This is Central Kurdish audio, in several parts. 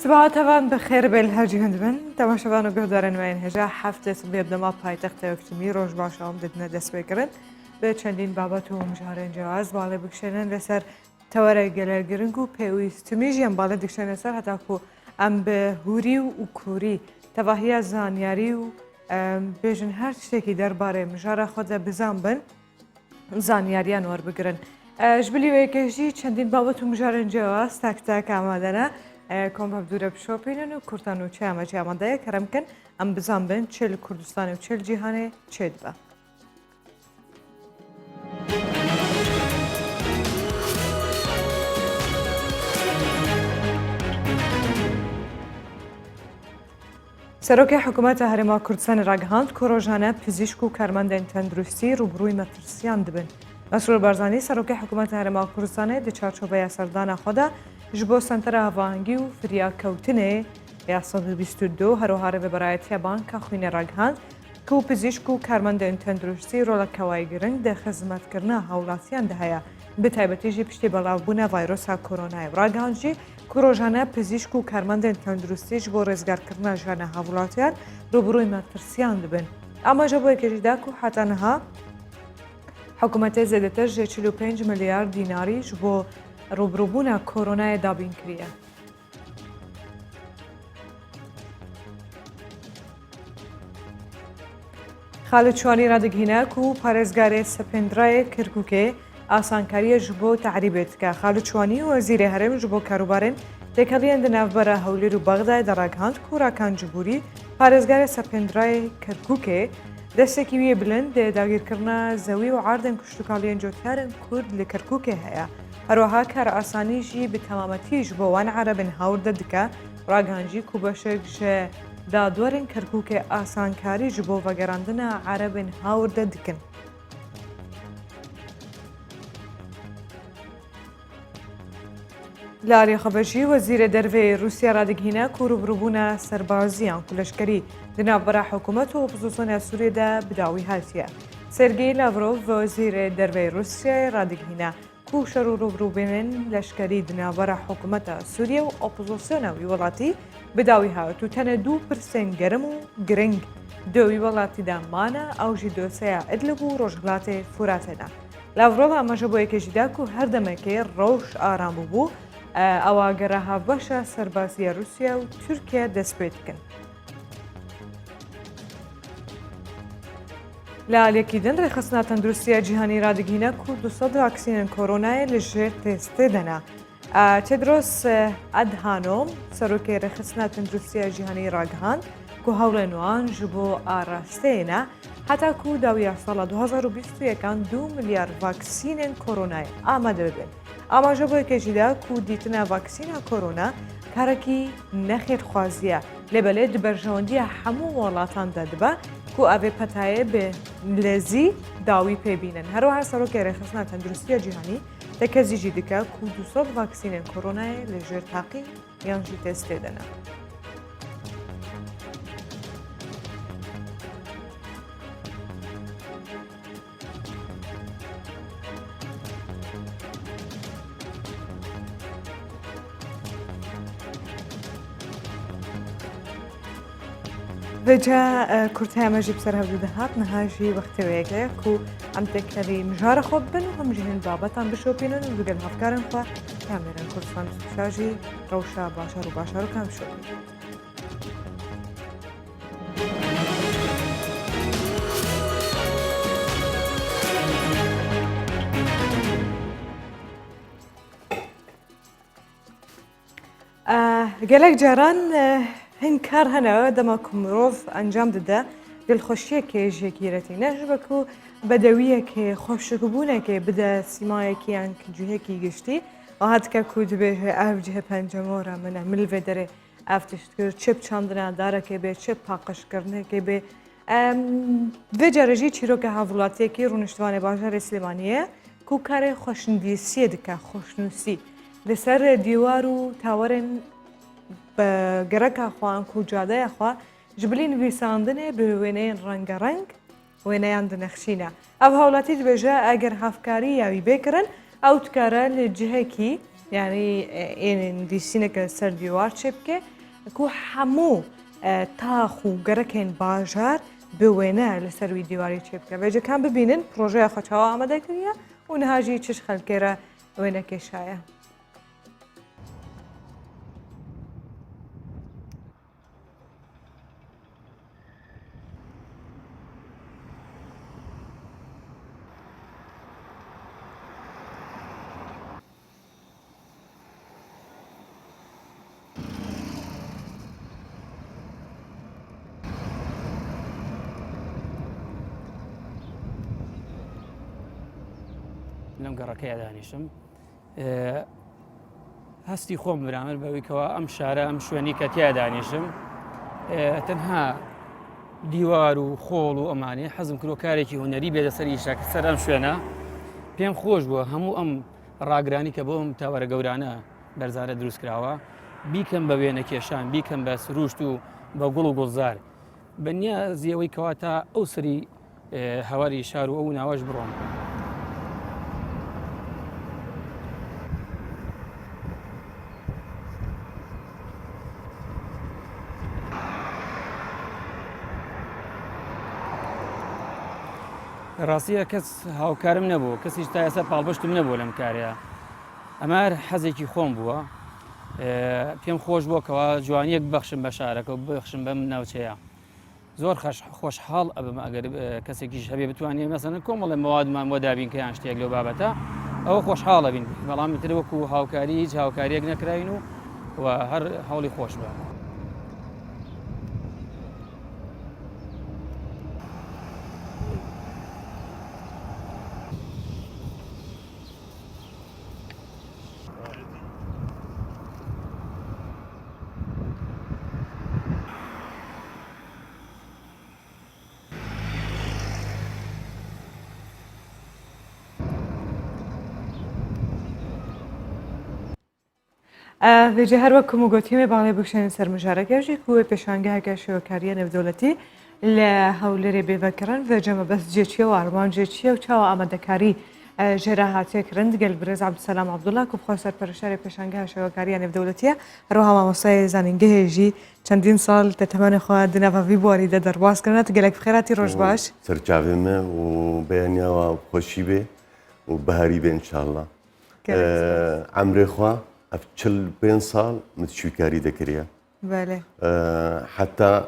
سبعة بخير بالهرجي هندبن تماشاوان و گهدارن و این هجا هفته بیابدما پایتخت اکتومی روش باشه ددنا دست بکرن به چندین بابت و مجارن جواز بالا بکشنن لسر تواره گلرگرنگ و پیویستمی جیم بالا دکشن لسر حتی که ام به هوری و کوری تواهی زانیاری و بیشن هر چیزی درباره مجاره خود بزن بن زانیاریان ور بگرن جبلی و یکیشی چندین بابت و مجارن جواز تک تک آمدنه کام بدور بشوپینن و کردان و چه آماده کرم کن ام بزن بن چل کردستان و چل جهان چه دبا سروک حکومت هرما کردستان راگهاند کروجانه پزشک و کارمندان تندرستی روبروی مترسیان دبن. مسئول بارزانی سروک حکومت هرما کردستان در چارچوبه سردان خدا جبو سنتر هوانگی و فریا کوتنه یا 122 هروهاره به برایتی بانک خوین راگهاند که پزشک و کارمندان تندرستی رول کوای گرنگ در خدمت کردن هولاتیان دهیا به تایبەتی جی پشتی بەڵاوبوونە ڤایرۆسا کۆرۆنای ڕاگەاندجی کۆڕۆژانە پزیشک و کارمەندێن تەندروستیش بۆ ڕێزگارکردنا ژیانە هاوڵاتیان ڕوبڕووی مەترسیان دەبن ئاماژە بۆ یەکێشیدا و حتەنها حکوومەتە زێدەتر ژێ 45 ملیارد دیناریش بۆ ڕوبڕووبوونە کۆرۆنای دابین کریە. خالد چوانی ڕادگهینە و پارێزگارێ سەپێندرایە کەرکووکێ آسانکاری جبو تعریبت که خالد چوانی وزیر هرم جبو کاروبارن تکلیند نوبره هولیر و بغداد راگهاند کوراکان جبوری پارێزگار سەپێندرای کەرکووکێ دەستێکی بلند داگیرکردنا زەوی و عاردن کشتوکاڵیان جوتیارن کورد لە کەرکووکێ هەیە هەروەها کار ئاسانیژی بە تەمامەتیش بۆ وان عەرەبن هاوردە دکە ڕاگەاندجی کو بەشێک ژە دادوەرن کەرکووکێ ئاسانکاری ji بۆ vەگەڕاندنە عەرەبن هاوردە دکن. لاری خبرچی وزیر دروی روسیه رادگهینه که روبروبونا سربازیان کلشکری دنابرا حکومت و اپوزیسیون سوریه ده بداوی هاتیه. سرگئی لاوروف وزیر دروی روسیه رادگهینه که شروع روبروبینن لشکری دنابرا حکومت سوریه و اپوزیسیون ویولاتی بداوی هات و تنه 2% گرم و گرنگ دو ویولاتی ده مانه او جی دوسیه ادلب و روشگلات فوراتنه. لاوروف اماجه بو یکیجیده که هر دمکه روش آرام بو ئەواگەرەها بەشە سەربازیە رووسیا و تورکیا دەست پێ دکن. لە ئالێکیدن ڕێخستنا تەندروستیە جیهانی ڕادگهینە و 200 ڤاکسینن کۆرۆنایە لەژێر تێستێ دەنا. تێدرۆس ئەدهانۆم سەرۆکەی ڕێخستنا تەندروستیە جیهانی ڕاگەهاند و هەوڵێن وان ji بۆ ئاراستەیەنە هەتا و داویە ساڵە 2021 2 ملیار ڤاکسینên کۆرۆنایە ئامادە ببن. ئاماژە بۆ یەکێکیدا و دیتنە ڤاکسینە کۆرۆنا کارێکی نەخێرخوازیە لێبەلێ دبەرژەوەندیە هەموو وڵاتاندا دەبە و ئەوێ پەتایە بێ لێزی داوی پێبینن هەروەها سەرۆکی ڕێخستنا تەندروستیە جیهانی تەکەزیژی دکە و 200 ڤاکسینên کۆرۆنایە لەژێر تاقی یانژی تێستێ دەنا. وجا کورتای مجیب سر هفته دهات نهاجی وقتی ویگه کو ام تکلی مجار خوب بن و هم جهن بابت هم بشوپینن و بگل هفکارن خواه کامیرن کردستان سوشاجی روشا باشار و باشار و کم شوپین. گلک جاران هن کار هنر دما کمروف انجام داده دلخوشیه که جگیرتی نجبه که بدویه که خوشگبونه که بده سیمایه که انک جوهه کی گشتی و حد که کود به افجه پنجمورا منه ملوه داره افتشت کرد چپ چاندنه داره که به چپ پاقش کرنه که به و جرجی چیرو که حولاتی که رونشتوان باشر اسلیمانیه که کار خوشندیسیه دکه خوشنوسی لسر دیوارو تاورن گەرەکە خوان و جادەیە خوا جبلی نویساندنێ بە وێنەیەن ڕەنگەڕەنگ وێنەیان دنەخشینە ئەو هاوڵاتی دەبێژە ئەگەر هەفکاری یاوی بێکردن ئەو تکارە لە جهەکی يعني إن دي سينك سر ديوار شبكة كو حمو تاخو جركن باجار بوينه لسر ديواري شبكة بيجي كان ببينن بروجي خطها آمده كريا ونهاجي تش خلكرة وينه كشاية لەم گەڕەکەی دانیشم هەستی خۆم برامر بەوەیکەوە ئەم شارە ئەم شوێنی کە تیا دانیشم تەنها دیوار و خۆڵ و ئەمانێ حەزم کرۆ کارێکی هوەری بێدە سەر ئیشاکە سەر ئەم شوێنە پێم خۆش بووە هەموو ئەم ڕاگرانی کە بۆ ئەم تاوەرە گەورانە بەرزانە دروستکراوە بیکەم بە وێنە کێشان بیکەم بە سروشت و بە گوڵ و گوڵزار بەنیا زیەوەی کەوا تا ئەو سری هەواری شار و ئەو ناوەش بڕۆم. ڕاستیە کەس هاوکارم نەبوو کەسیش تا ئێستا پاڵبەشتم نەبوو لەم کارەیە ئەمە حەزێکی خۆم بووە پێم خۆش بووکەوە جوانیەک بەخشم بە شارەکە و بخشم بەم ناوچەیە زۆر خۆشحاڵ ئەبم ئەگەر کەسێکیش هەبێ بتوانێت مەسەن کۆمەڵێ مەوادمان بۆ دابین کە یان شتێک لەو بابەتە ئەوە خۆشحاڵە بین بەڵام تر وەکو هاوکاری هیچ هاوکاریەک نەکراین و هەر هەوڵی خۆش بە. ویجه هر وقت موجودیم بالا بخشن سر مشارکه جی کوه پیشانگه که شوکاری نفدولتی لحوله بفکرن و جمع بس جیچی و آرمان جیچی و چه آماده کاری جراحاتی کرند گل برز عبدالسلام عبدالله که بخواه سر پرشار پیشانگه شوکاری نفدولتی روح ما مسای زنینگه جی چندین سال تتمنى خواه دنوا باری در باز کنند گلک بخیراتی روش باش سرچاومه و بیانیا و خوشی به و بهاری به انشالله عمر خواه أفشل بين صال متشوكاري ذكريا. بله. حتى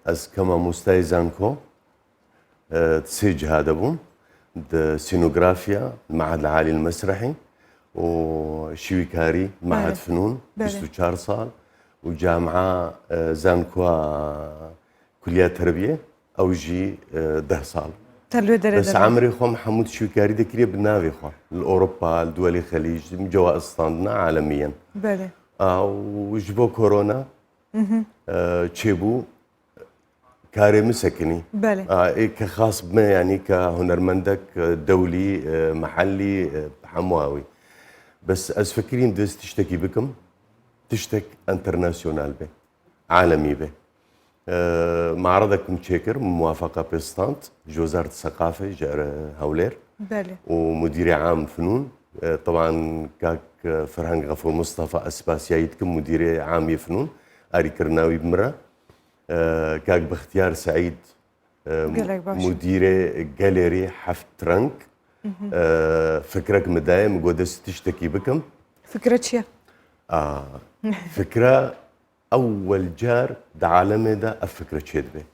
از كما مستيزانكو تسيج هذا بوم سينوغرافيا المعهد العالي المسرحي وشويكاري معهد فنون 24 صال وجامعة زانكوا كلية تربية أو جي 10 صال. بس عمري خو محمود شوكاري ذكريا بالنافي خو الأوروبا الدول الخليج جوا اسطندنا عالميا. بله. وجبو كورونا تشيبو كاري مسكني. بله. كخاص بما يعني كهنرمندك دولي محلي حمواوي. بس أسفكرين دس تشتكي بكم تشتك انترناسيونال به عالمي به. معرضك متشكر موافقة بستانت وزارة الثقافة جار هولير بله ومدير عام فنون طبعا كاك فرهنج غفور مصطفى أسباسيايتكم مدير عام فنون أري كرناوي بمرة كاك باختيار سعيد مدير جاليري حفت ترنك فكرك مدايم قدس تشتكي بكم فكرة شيء فكرة أول جار دعالمه ده أفكر شدبه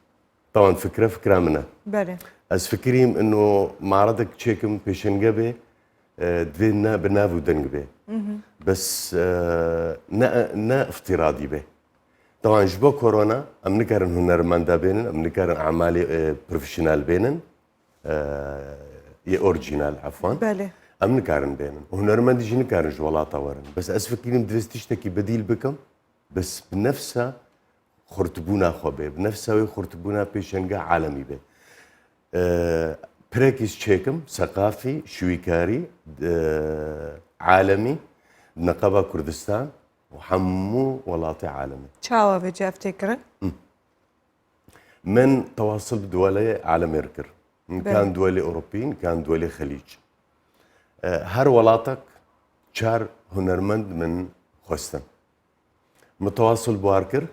طبعا فكرة منه بله از فكريم إنه معرضك تشيكم بيشنجبه دفينا بنافو دنجبه بس نا افتراضي به طبعا جبو كورونا أم نكرن هنرمندا بينن أم نكرن أعمالي بروفيشنال بينن أورجينال عفوا بله أم نكرن بينن وهنرمندي جي نكرن جوالاتا ورن بس از فكريم دفيس تشتكي بديل بكم بس بنفسها خرطبونا خوبه بنفسها خرطبونا بيشنجا عالمي به بريكس تشيكم ثقافي شويكاري عالمي نقابة كردستان وحمو ولاطي عالمي شاوا بجا افتكر من تواصل بدولة عالمي ركر إن كان دولة أوروبيين كان دولة خليج هر ولاتك چار هنرمند من خواستن متواصل بواركر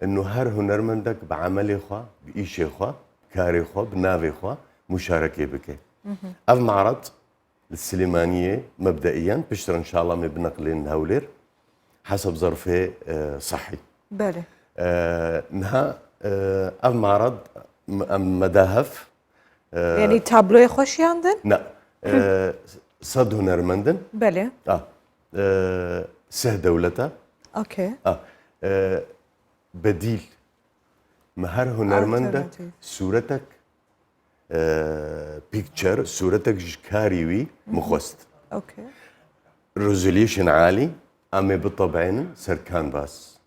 انه هر هنرمندك بعمل خوا بإيش خوا كاري خوا بنافي خوا مشاركه بك اف معرض السليمانيه مبدئيا بشتر ان شاء الله من بنقلين هولير حسب ظرفه صحي بله نها اف معرض مداهف يعني تابلو خوشي عندن؟ لا صد هنرمندن بله سه دولته اوكي بديل مهر هنرمندك صورتك بيكتشر صورتك جكاريوي مخوست اوكي ريزوليوشن عالي امي بالطبعين سر كانفاس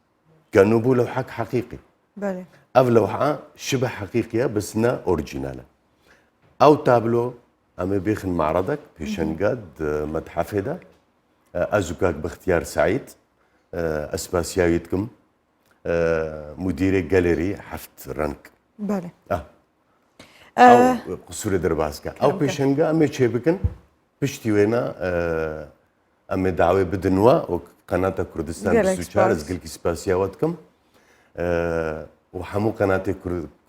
كانوا بو لوحك حقيقي بله اف لوحه شبه حقيقيه بس نا اوريجيناله او تابلو امي بيخن معرضك بيشنقاد متحفه ده ازوكاك باختيار سعيد اسباسيايتكم مدير جاليري حفت رانك بله او قصور درباسكا او بيشنقا امي تشيبكن بشتي وينا امي دعوه بدنوا وقناه كردستان بسوچار زقلكي سباسياواتكم وحمو قناه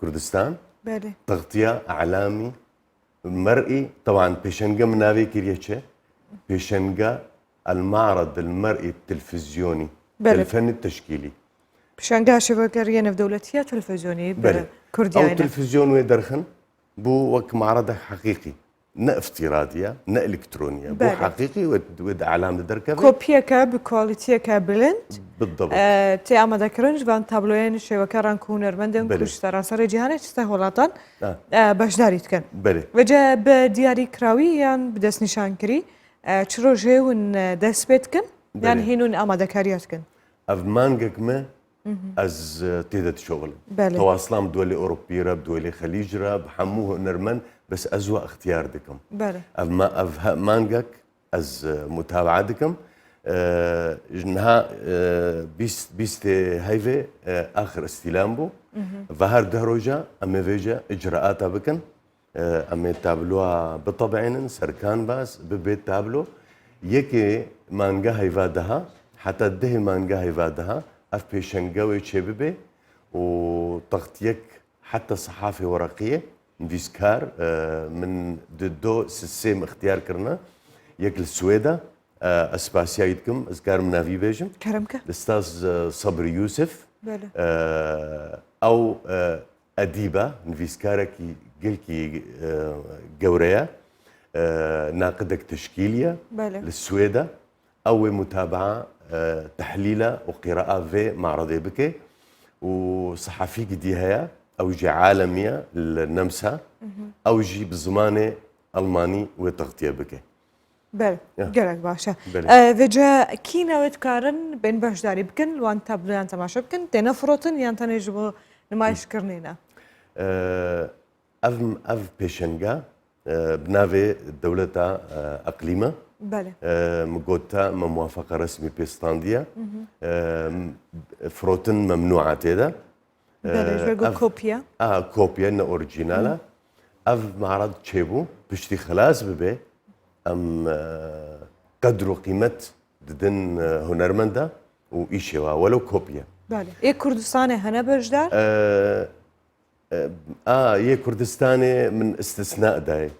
كردستان بله تغطيه اعلامي مرئي طبعا بيشنقا منافي كريتشه بيشنقا المعرض المرئي التلفزيوني الفن التشكيلي بشانقا شبكة في دولتية تلفزيوني كردية او تلفزيون ويدرخن بو وك معرض حقيقي نا افتراضية نا الكترونية بو حقيقي ود اعلام دركبه كوبيا بكواليتي بلند بالضبط تي اما ذكرنج فان تابلوين شبكة رانكون رمندن كشتران سر جهانه تستهولاتان باش داريت كان بله وجا بدياري كراويان بدس نشان كري تشروجي ون دس بيتكن يعني هينون اما ذكريات كن اف مانجك ما از تيدت شغل تواصلام دولي اوروبيه راب دولي خليج راب حموه نرمن بس ازوا اختيار دكم بله اف مانجك از متابعتكم جنها بيست هيفي اخر استلام بو ظهر دهروجا اما فيجا اجراءاتها بكن اما تابلوها بطبعين سركان باس ببيت تابلو يكي مانجا هيفادها حتى ده مانجا هيفادها اف بيشنقاوي تشيببي وتغطيك حتى صحافه ورقيه فيسكار من دو سيستم اختيار كرنا يك السويدا اسباسيايتكم اذكار من نافي بيجم كرمك الاستاذ صبري يوسف بله او اديبه فيسكاركي قلكي جوريا ناقدك تشكيليه بله للسويدا او متابعه تحليله وقراءه في معرض بكي وصحفي دي هيا او جي عالميه النمسا او جي بزمانه الماني وتغطيه بكي بله قالك باشا فيجا كينا وتكارن بين باش داري بكن وان تابلو تماشا بكن تنفرطن يعني تنجبو نمايش كرنينا اف بيشنغا بنافي دولتا اقليمه بله مقوتا موافقه رسمي بيستانديا فروتن ممنوعه تيدا بله كوبيا كوبيا نا اوريجينالا اف معرض تشيبو بشتي خلاص ببي ام قدروا قيمه ددن هنرمندا وإيشيوا ولو كوبيا بله ايه كردستاني هنا بجدار يه كردستاني من استثناء داي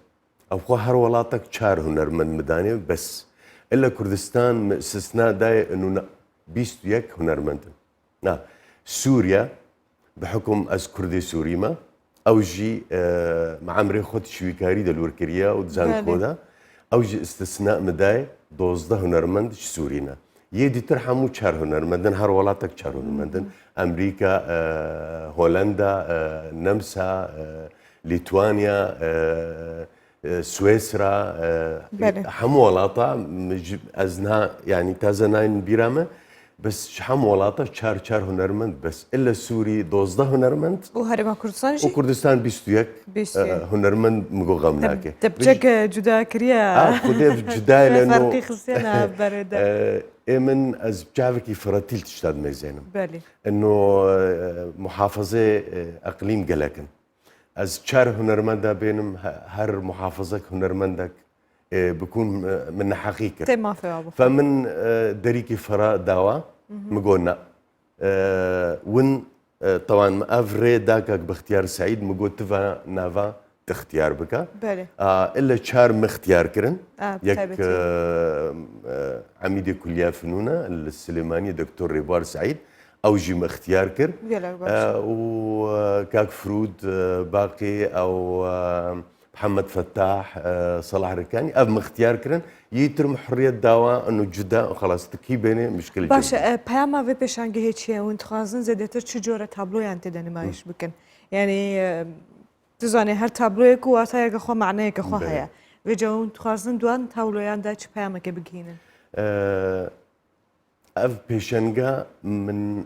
او خو هر ولاتك چار هنرمند مداني بس الا كردستان استثناء داي انه بيست يك هنرمند سوريا بحكم از كردي سوريما او جي معمري خد شويكاري دالوركريا ودزان كودا او جي استثناء مداي 12 هنرمند سورينا يدي ترحمو چار هنرمندن هر ولاتك چار هنرمندن امريكا هولندا نمسا ليتوانيا سويسرا حمو ولاطة ازنها يعني تازناين بيرامه بس شحم ولاطة چار هنرمند بس الا السوري 12 هنرمند وهرما كردستان جي وكردستان 21 هنرمند مقو غمناكي تبجك جدا كريا خدي جدا لانه فرقي خصينا برده من از بجافكي فراتيل تشتاد ميزانم بالي انه محافظه اقليم قلكن از چار هنرمندا بينم هر محافظك هنرمندك بكون من حقيقة تما في أبو فمن دريكي فراء داوا مقولنا ون طبعا افري داكك باختيار سعيد مقول تفا نافا تختيار بك بله الا شار مختيار كرن يك عميد كلية فنونة السليماني دكتور ريبار سعيد او جي اختيار كر وكاك فرود باقي او محمد فتاح صلاح ركاني اب مختيار كرن يترم حرية داوا انه جدا خلاص تكي بيني مشكلة باش پیام في پیشانگه هیچیه و انتخازن زدتر چه جور تابلوی انت دنمایش بکن يعني تزاني هر تابلوی کو واسه یک خو معنی یک خو هيا و جو انتخازن دوان تابلوی انده چه پیام که بگینن اف پیشانگه من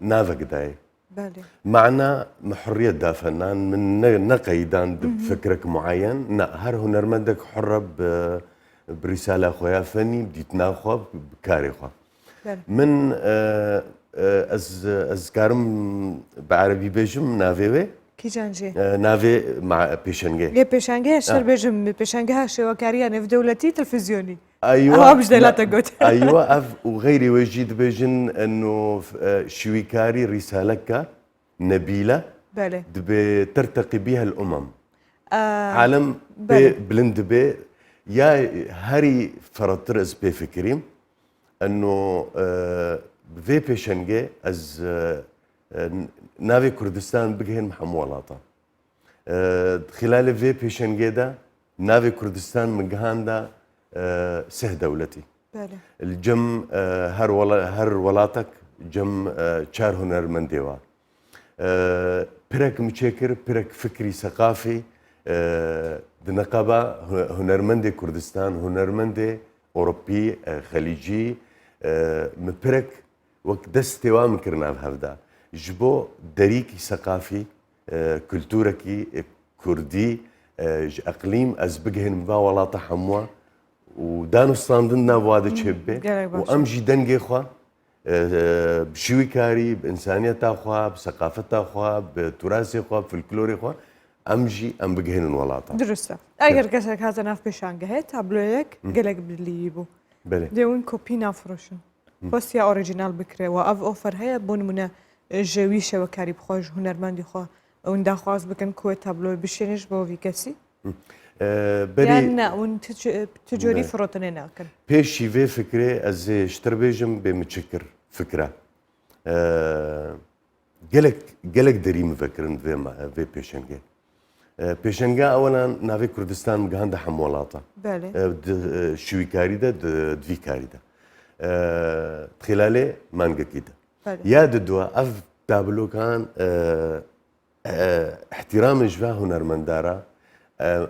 نافق داي بله معنا حرية دا فنان من نقيدان بفكرك معين هر هنرمندك حرة برسالة خويا فني بديت ناخذ بكاري خو من از كارم بعربي بيجم نافي كي جانجي نافي مع بيشنجي ليه بيشانجي اشتر بيجم بيشانجي هاشي وكاريا في دولتي تلفزيوني ايوه مش دلاتك قلت ايوه وغيري وجيد بيجن انه شويكاري رسالك نبيله بله دبي ترتقي بها الامم عالم بلند بي يا هاري فرطر از بي فكريم انه في بيشنجي از نافي كردستان بجهن محمولاتا خلال في بيشنجي دا نافي كردستان مجهاندا سه دولتي بله الجم هر ولاتك جم چار هنرمنديوا برك مشكر برك فكري ثقافي دنقابة هنرمندي كردستان هنرمندي أوروبي خليجي مبرك وقت دستوا مكرنا بهذا جبو دريكي ثقافي كلتوركي كردي اقليم از بجهن مبا ولا تحموا ودانو ستاندنا بواد تشبه وامجي دنجي خوا بشوي كاري بانسانيته خوا بثقافته خوا بتراثه خوا بفلكلوري خوا امجي ام بجهن الولاطه درسته اگر كسك هذا ناف بشانجه تابلويك قالك بالليبو بله ديون كوبي نافروشن بس يا اوريجينال بكره واف اوفر هي بون منا جويشه وكاري بخوج هنرمندي خو اون داخواز بكن كو تابلو بشينش بو في كسي يعني اون تجوري فروتن ناكن بيشي في فكره از اشتربيجم بمتشكر فكره قالك دريم فكرن في بيشنجي بيشنجا اولا نافي كردستان مجهندا حمولاتا بله شويكاري دا دفيكاري دا خلاله مانجا كده يا ددوا اف تابلو كان احترام جوا هنرمندارا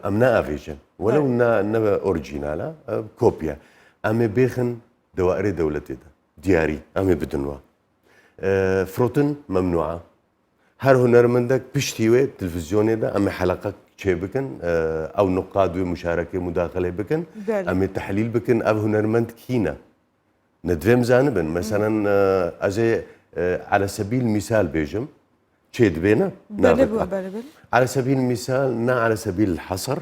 امنا افيجن ولو انها اوريجينالا كوبيا امي بيخن دوائر دولتي دا دياري امي بدنوا فروتن ممنوعه هر هنرمندك بشتيوه تلفزيوني دا امي حلقه شي بكن او نقاد ومشاركه مداخله بكن امي تحليل بكن اب هنرمند كينا ندفهم زانبا مثلا أزي على سبيل المثال بيجم تشيد بينا على سبيل المثال على سبيل الحصر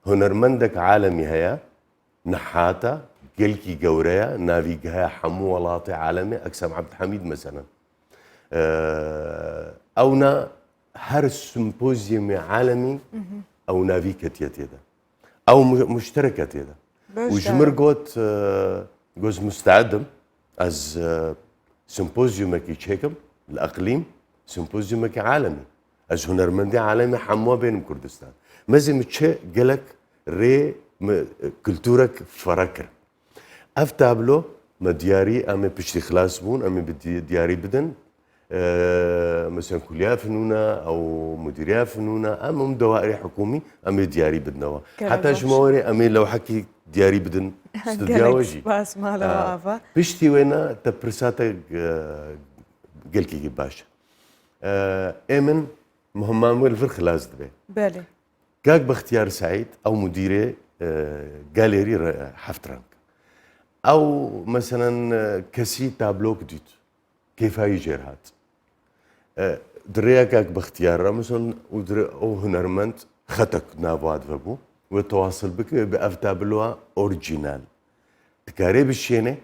هنرمندك عالمي هيا نحاتا قلكي قوريا نافي هيا حمو ولاطي عالمي أقسم عبد الحميد مثلا أونا هر سمبوزيوم عالمي أو نافي كتيتيدا أو مشتركة تيدا وجمر قوت جوز مستعدم از سيمبوزيوم كي تشيكم الاقليم سيمبوزيوم كي عالمي از هنرمندي عالمي حموا بين كردستان مازم تشي قالك ري كلتورك فركر افتابلو ما دياري امي بشتي خلاص بون امي بدي دياري بدن مثلا كليه فنونه او مديريه فنونه ام دوائري حكومي امي دياري بدنوا حتى جمهوري امي لو حكي دياري بدن استدياوجي بس ما له عفا بشتي وينا تبرساتا قلكي باشا امن مهمام الفرخ لازم به بالي كاك باختيار سعيد او مديري جاليري حفترانك او مثلا كسي تابلوك ديت كيف هاي جيرهات دريا كاك باختيار مثلا او هنرمنت خطك نافواد فبو وتواصل بك بأفتابلوا أوريجينال تكاري بالشينة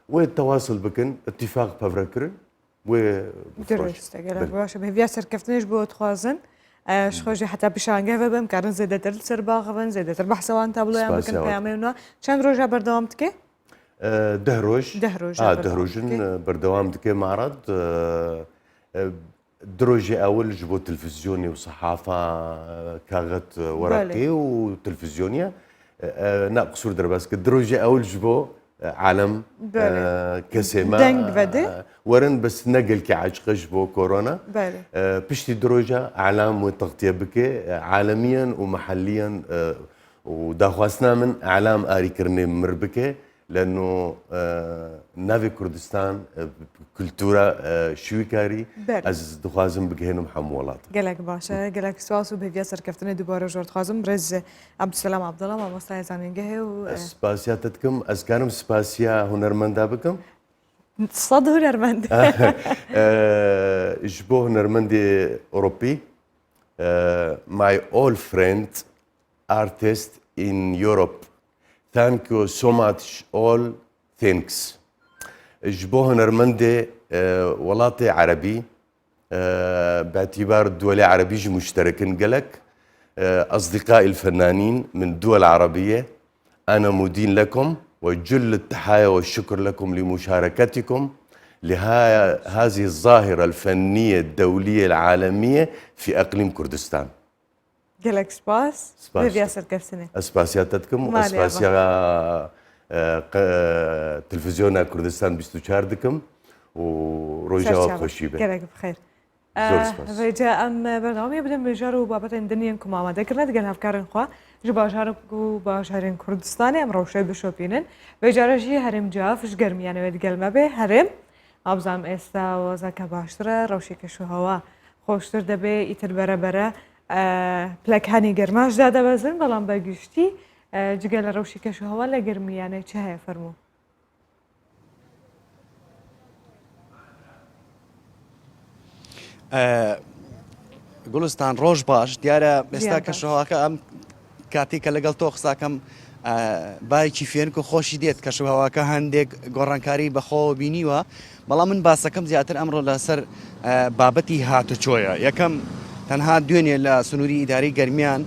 والتواصل بكن اتفاق بفركرن درست گله باشه به ویا سرکفتنش بود خوازن شخوجی حتی بشانگه و بهم کارن زیاده تر سر باغون زیاده تر بحث وان تابلو هم بکن پیامی اونا چند روز بردوام تکی؟ ده روز بردوام تکی معرض دروجي أول جبوا تلفزيوني وصحافة كاغت ورقي وتلفزيونية ناقصور درباسك دروجي أول جبوا عالم كسيما ورن بس نقل كعجق جبوا كورونا بشتي دروجة أعلام وتغطية بك عالميا ومحليا وداخواسنا من أعلام آري كرني مربكة لأنه نافي كردستان كولتورا شويكاري از دخوازم بگهنم حمولات. گلک باشه گلک سواسو به ویا سرکفتن دوباره جورد خوازم برز عبدالسلام عبدالله ما مستعد زنینگه و سپاسیاتتكم از كانم سپاسیا هنرمندا بكم. صد هنرمند. جبو هنرمندي أوروبي. My old friend artist in Europe. Thank you so much all thanks. جبو هنرمندي ولاطي عربي باعتبار الدول العربية مشتركين قلق أصدقائي الفنانين من الدول العربية أنا مدين لكم وجل التحايا والشكر لكم لمشاركتكم لهذه الظاهرة الفنية الدولية العالمية في أقليم كردستان. قلق سباس بياسر كفسنة أسباسياتكم أسباسيا تلفزيون كردستان بيستوشار دكم وروجا خوشيبه قلق بخير رجاء برنامج بدم بجارو بابت دنياكم آماده كرنا دقل هفكارن خوا جباجاركو باجارين كردستاني ام روشي بشوبينن بجارجي هرم جافش گرميانه ودقل ما به هرم ابزام استا وزاك باشتره روشي كشو هوا خوشتر دبه ایتر برابره پلکانی گرماش داده بزن بلان بگشتی جگل روشی کشو هوا لگرمیانه چه های فرمو؟ گلستان ڕۆژ باش دیارە ئێستا کەشوهاکە ئەم کاتێککە لەگەڵ تۆ قساکەم بایکی فێنک و خۆشی دێت کەشوهاواکە هەندێک گۆڕانکاری بەخۆ بینیوە بەڵام من باسەکەم زیاتر ئەمڕۆ لەسەر بابەتی هاتوچۆیە یەکەم تەنها دوێنێ لە سنووری ئیداری گەرمیان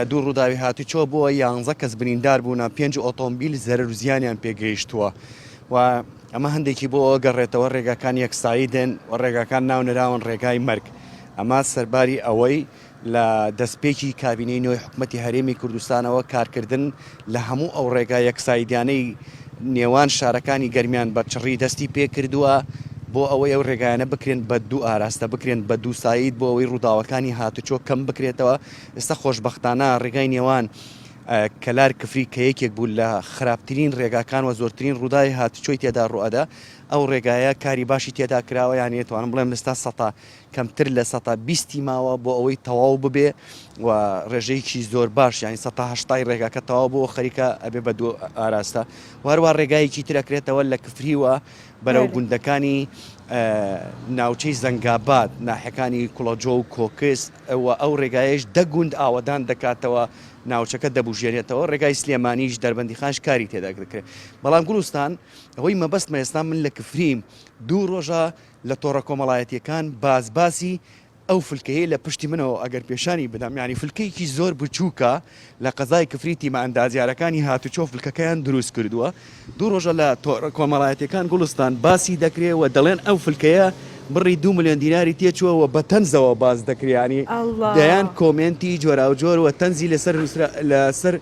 دوو ڕووداوی هاتوچۆ بووە 11 کەس بریندار بوون 5 ئۆتۆمبیل زەرەر و زیانیان پێگەیشتووە و ئەمە هەندێکی بۆ گەڕێتەوە ڕێگاکان یەکساییدن و ڕێگاکان ناونراون ڕێگای مەرگ ئەمە سەرباری ئەوەی لە دەستپێکی کابینەی نوێی حکوومەتی هەرێمی کوردستانەوە کارکردن لە هەموو ئەو ڕێگای یەکساییدانەی نێوان شارەکانی گەرمیان بە چڕی دەستی پێ کردووە بۆ ئەوەی ئەو ڕێگایانە بکرێن بە دوو ئاراستە بکرێن بە دوو سایید بۆ ئەوەی ڕووداوەکانی هاتوچۆ کەم بکرێتەوە ئێستا خۆشبەختانە ڕێگای نێوان کەلار کفری کە یەکێک بوو لە خراپترین ڕێگاکان و زۆرترین ڕووداوی هاتوچۆی تێدا ڕوئەدا ئەو ڕێگایە کاری باشی تێدا کراوە یان توانم بڵێم لەستا سەتا کەمتر لە 120 ماوە بۆ ئەوەی تەواو ببێ و ڕێژەیەکی زۆر باش یانی 180 ڕێگاکە تەواو بۆ خەریکە ئەبێ بە دوو ئاراستە وهروە ڕێگایەکی ترەکرێتەوە لە کفریوە بەرەو گوندەکانی ناوچەی زەنگاباد ناحەکانی کوڵەجۆ و کۆکس ئەو ڕێگایش 10 گوند ئاوەدان دەکاتەوە ناوچەکە دەبژێنێتەوە ڕێگای سلێمانیش دەربەندیخانش کاری تێدا دەکرێت بەڵام گوڵستان ئەوەی مەبەستمە ئێستا من لە کفریم دوو ڕۆژە لە تۆڕە کۆمەڵایەتیەکان بازباسی ئەو فلکەیە لە پشتی منەوە ئەگەر پێشانی بدەم ینی فلکەیەکی زۆر بچووکە لە قەزای کفری تیمە ئەندازیارەکانی هاتوچۆ فلکەکەیان دروست کردووە دوو ڕۆژە لە تۆڕە کۆمەڵایەتیەکان گوڵستان باسی دەکرێت و دەڵێن ئەو فلکەیە بڕی 2 ملیۆن دیناری تێچووەوە بە تەنزەوە باز دەکریانی دەیان کۆمنتی جۆرا و جۆر و تەنزی لەسەر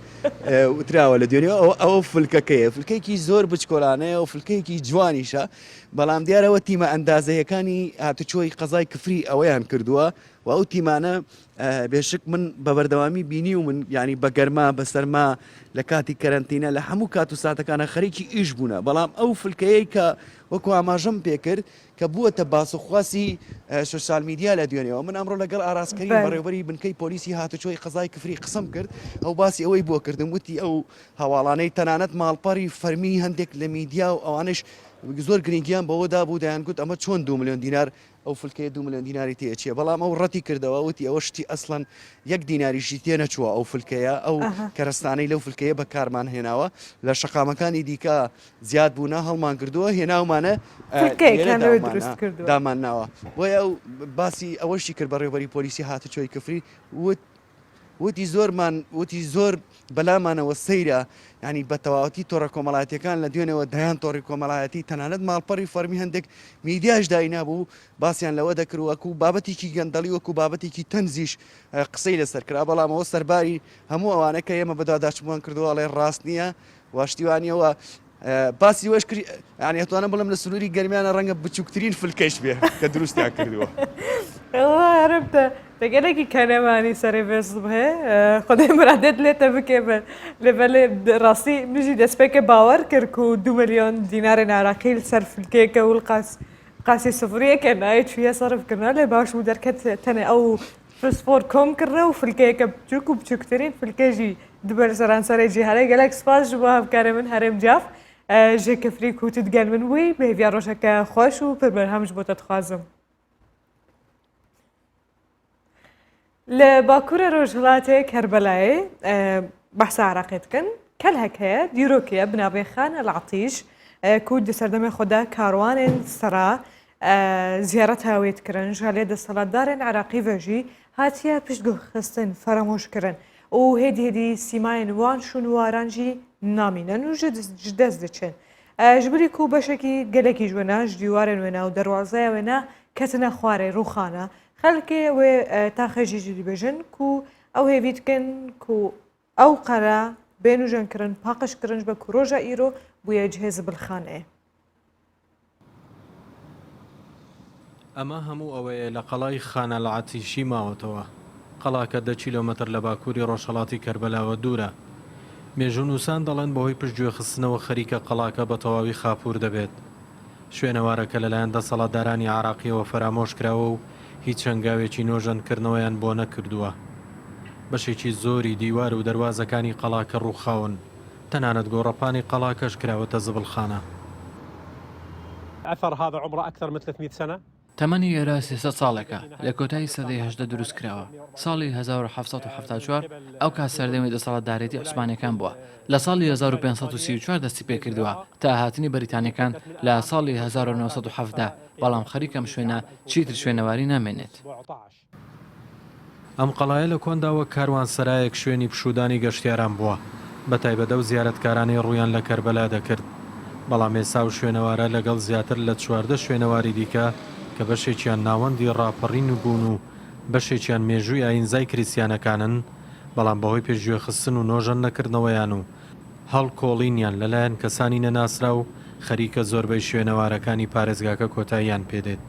وتراوە لە دوێنێەوە ئەوە فلکەکەیە فلکەیەکی زۆر بچکۆلانەیە و فلکەیەکی جوانیشە بەڵام دیارەوە تیمە ئەندازەیەکانی هاتوچۆی قەزای کفری ئەوەیان کردووە و ئەو تیمانە بێشک من بە بەردەوامی بینی و من ینی بە گەرما بە سەرما لە کاتی کەرەنتینە لە هەموو کات و ساتەکانە خەریکی ئیش بوونە بەڵام ئەو فلکەیە کە وەکو ئاماژەم پێکرد کە بووەتە باسوخواسی سوسیال میدیا لە دوێنێەوە من ئەمڕۆ لەگەڵ ئاراسکەری بەڕێوەبەری بنکەی پۆلیسی هاتوچۆی قەزای کفری قسم کرد ئەو باسی ئەوەی بۆ کردم وتی ئەو هەواڵانەی تەنانەت ماڵپەڕی فەرمی هەندێک لە میدیا و ئەوانش زۆر گرنگیان بەوەدا بوو دەیانگوت ئەمە چۆن 2 ملیۆن دینار ئەو فولکەیە 2 ملیۆن دیناری تێچیە بەڵام ئەو ڕەتی کردەوە وتی ئەوە شتی ئەسڵەن 1 دیناریشی تێ نەچووە ئەو فولکەیە ئەو کەرەستانەی لەو فولکەیە بە کارمان هێناوە لە شەقامەکانی دیکە زیاد بوونا هەڵمان کردووە هێناومانە دامان ناوە بۆیە ئەو باسی ئەوەشی کرد بە ڕێبەری پۆلیسی هاتوچۆی کفری وتی زۆر بەلامانەوە سەیرە ینی بە تەواوەتی تۆڕە کۆمەڵایەتەکان لە دوێنەوە دایان تۆڕی کۆمەڵایەتی تەنانەت ماڵپەڕی فەرمی هەندێک میدیاش داینە بوو باسییان لەوە دەکرد وەکو بابەتێکی گەندەڵی وەکو بابەتێکی تەنزیش قسەی لەسەر کرا بەڵام ئەوە سەرباری هەموو ئەوانە کە ئێمە بەداداچمان کردووەڵێ ڕاست نییە واشتیوانیەوە باسی وەش کردی ینی هەتوانە بڵم لە سنووری گەرمیانە ڕەنگە بچووکترین فلکەش بێ کە دروستیان کردووە. تەگەلێکی کەنەمانی سەرێ بێزم هەیە خدای مرادێت لێتە بکێبن لەبەلێ ڕاستی مژی دەستپێکە باوەڕ کرد و 2 ملیۆن دینارە ناراقی سەر فلکێکە و قاسی سفریەکە نایە چویە سەرفکردنا لێ باش و دەرکەت تەنێ ئەو فسپۆر کۆم کردە و فلکەیەکە بچووک و بچووکترین فلکێژی دوبەر سەرانسەرێ جیهانەی گەلێک سپاس بۆ هەفکارە من هەرێم جاف ژێکەفری کوتت گەل من وی بێڤیا ڕۆژەکە خۆش و پربەرهەمش بۆ دەتخوازم. لە باکوورە ڕۆژهڵاتێک هەربەلایێ بەحسا عراقێتکن کەل هەکەیە دیرۆکەیە بنابێخان العتیش کو دەسەردەمێ خۆدا کاروانێن سەرا زیارەت هاوێتکردن ژالێ دەسەڵاتدارێن عراقی ڤەژی هاتیە پشتگوخستن فەرەمۆشکردن و هێدی سیمایên wan شونواران jî namînin û ji dest diçin. Ji birî ku beşekî gelekî ji wêne ji dîwarên wêne û derwazeya wêne ketine xwarê rûxane xelkê wê taxê jî dibêjin ku ew hêvî dikin ku ew qere bênûjenkirin paqijkirin ji ber ku roja îro bûye cihê zibilxaneyê. ئەمە هەموو ئەوەیە لە قەڵای خانە لە عەتیشی ماوەتەوە قەڵاکە 10 کیلۆمەتر لە باکووری ڕۆژهەڵاتی کەربەلاوە دوورە. مێژونووسان دەڵێن بەهۆی پشتگوێ خستنەوە خەریکە قەڵاکە بە تەواوی خاپوور دەبێت. شوێنەوارەکە لەلایەن دەسەڵاتدارانی عراقیەوە فەرامۆش کراوە و هیچ شەنگاوێکی نۆژەنکردنەوەیان بۆ نەکردووە. بەشێکی زۆری دیوار و دەواازەکانی قەڵاکە ڕووخاون تەنانەت گۆڕەپانی قەڵاکەش کراوەتە زبڵخانە. أثر هذا عمره أكثر من 300 سنة. تەمەنی ئێرە 300 ساڵێکە لە کۆتایی سەدەی 18 دروست کراوە. ساڵی 1774 ئەو کات سەردەمی دەسەڵاتدارێتی عوسمانیەکان بووە. لە ساڵی 1534 دەستی پێ کردووە تا هاتنی بەریتانیەکان لە ساڵی 1970 بەڵام خەریکەم شوێنە چیتر شوێنەواری نامێنێت. ئەم قەڵایە لە کۆنداوە کاروانسەرایەک شوێنی پشودانی گەشتیاران بووە بە تایبەتە و زیارەتکارانی ڕوویان لە کەربەلا دەکرد. بەڵام ئێستا و شوێنەوارە لەگەڵ زیاتر لە 14 شوێنەواری دیکە کە بەشێکیان ناوەندی ڕاپەڕین و بوون و بەشێکیان مێژووی ئاینزای کریسیانەکانن بەڵام بەهۆی پێشگوێ خستن و نۆژەن نەکردنەوەیان و هەڵکۆڵینیان لەلایەن کەسانی نەناسرا و خەریکە زۆربەی شوێنەوارەکانی پارێزگاکە کۆتاییان پێدێت.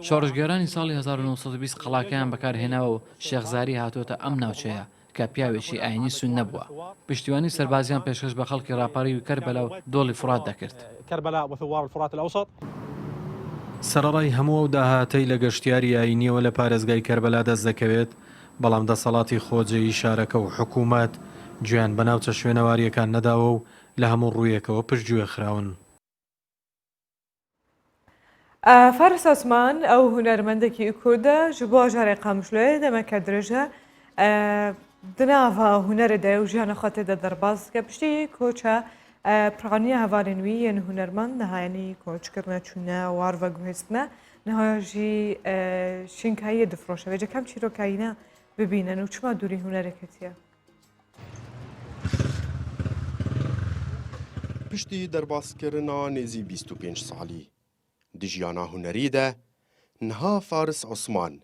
شۆڕژگەرانی ساڵی 1920 قەڵاکەیان بەکارهێناوە و شێخزاری هاتوۆتە ئەم ناوچەیە کە پیاوێکی ئاینی سون نەبووە. پشتیوانی سەربازیان پێشکەش بە خەڵکی ڕاپەڕی و کەربەلا و دۆڵی فرات دەکرد. سەرەڕای هەموو ئەو داهاتەی لە گەشتیاری ئاینیەوە لە پارێزگای کەربەلا دەست دەکەوێت بەڵام دەسەڵاتی خۆجێی شارەکە و حکوومەت گوێیان بەناوچە شوێنەواریەکان نەداوە و لە هەموو ڕوویەکەوە پشتگوێ خراون. فارس عوسمان ئەو هونەرمەندێکی کوردە ji bo ajarê Qamişloyê demeke dirêj e di nava hunerê de û jiyana xwe tê de derbas dike piştî koça piraniya hevalên wî yên hunermend nihayenî koçkirine çûne war veguhêstine niha jî şînkayiyê difroşe vê cekem çîrokayîne bibînin û çima dûrî hunerê ketiye. Piştî derbaskirina nêzî 25 salî di jiyana hunerî de niha Faris Osman